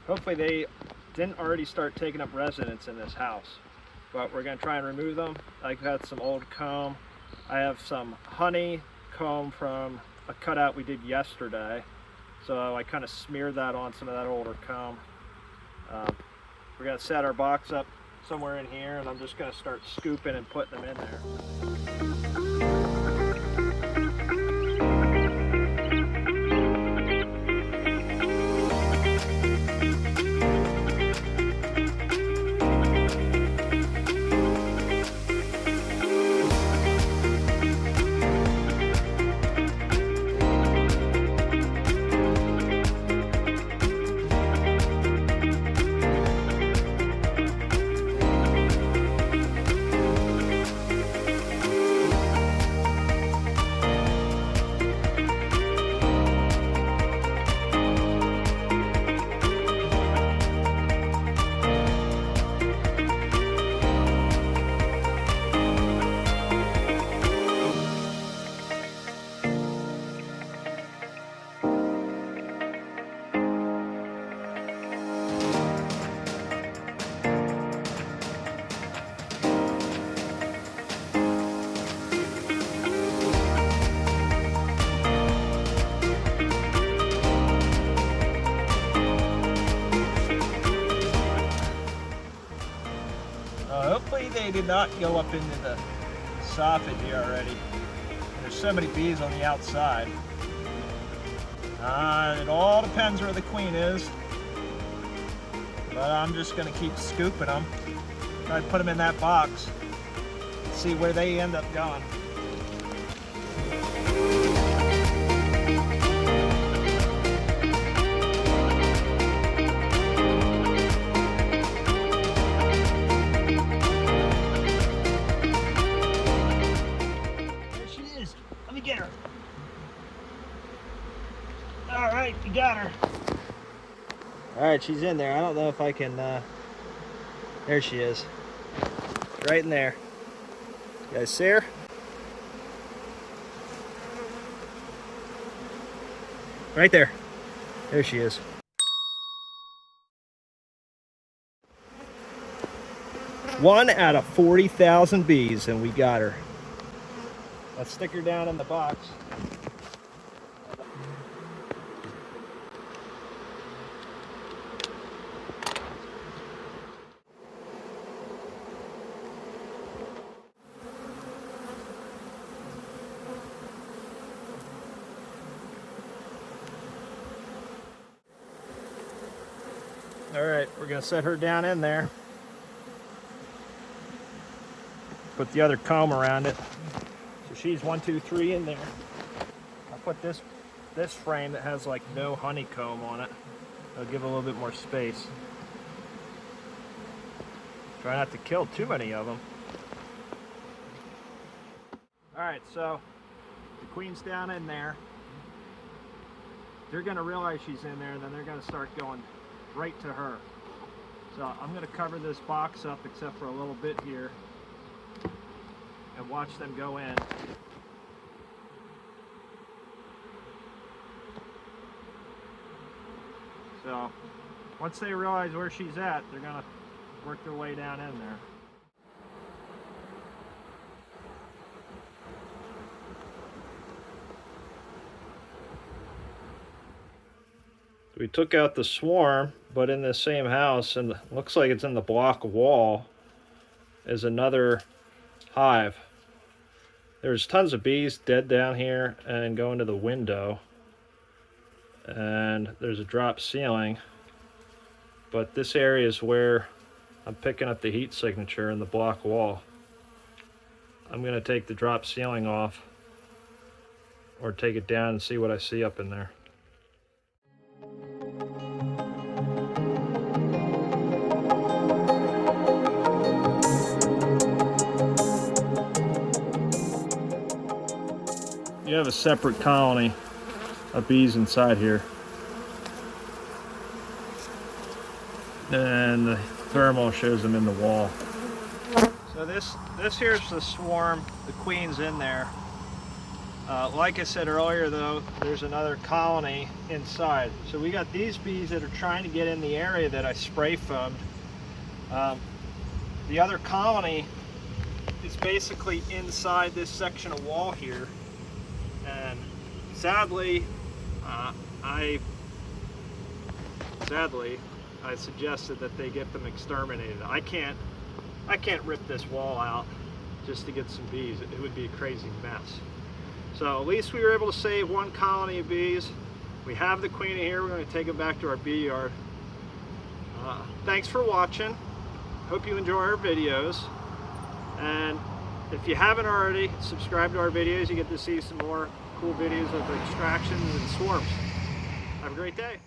hopefully they didn't already start taking up residence in this house. But we're gonna try and remove them. I've had some old comb. I have some honey comb from a cutout we did yesterday. So I kind of smeared that on some of that older comb. We're gonna set our box up somewhere in here, and I'm just gonna start scooping and putting them in there. Hopefully they did not go up into the soffit here already. There's so many bees on the outside. It all depends where the queen is. But I'm just gonna keep scooping them. Try to put them in that box. See where they end up going. Get her. All right, you got her. All right, she's in there. I don't know if I can, there she is. Right in there. You guys see her? Right there. There she is. One out of 40,000 bees, and we got her. Let's stick her down in the box. All right, we're gonna set her down in there. Put the other comb around it. So she's 1, 2, 3 in there. I put this frame that has like no honeycomb on it. It'll give a little bit more space. Try not to kill too many of them. All right, so the queen's down in there. They're gonna realize she's in there, and then they're gonna start going right to her. So I'm gonna cover this box up except for a little bit here and watch them go in. So once they realize where she's at, they're gonna work their way down in there. We took out the swarm, but in the same house, and looks like it's in the block wall, is another hive. There's tons of bees dead down here and going to the window. And there's a drop ceiling. But this area is where I'm picking up the heat signature in the block wall. I'm going to take the drop ceiling off or take it down and see what I see up in there. You have a separate colony of bees inside here. And the thermal shows them in the wall. So this here's the swarm. The queen's in there. Like I said earlier though, there's another colony inside. So we got these bees that are trying to get in the area that I spray foamed. The other colony is basically inside this section of wall here. And sadly, I suggested that they get them exterminated. I can't rip this wall out just to get some bees. It would be a crazy mess. So at least we were able to save one colony of bees. We have the queen here. We're going to take them back to our bee yard. Thanks for watching. Hope you enjoy our videos. And if you haven't already, subscribe to our videos. You get to see some more cool videos of extractions and swarms. Have a great day.